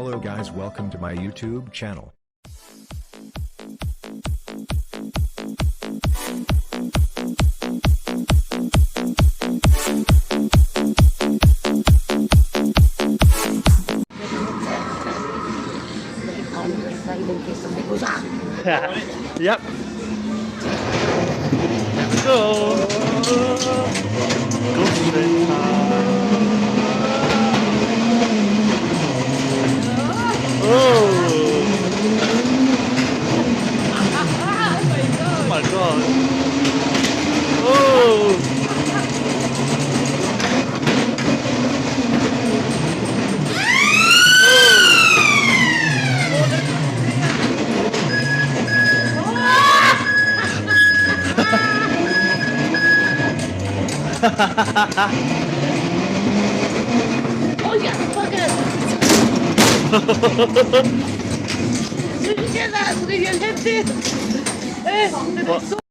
Hello guys, welcome to my YouTube channel. Yep. There we go. Good Oh my god. Oh. Oh yeah, fuck it! Did you get that? Did you get it?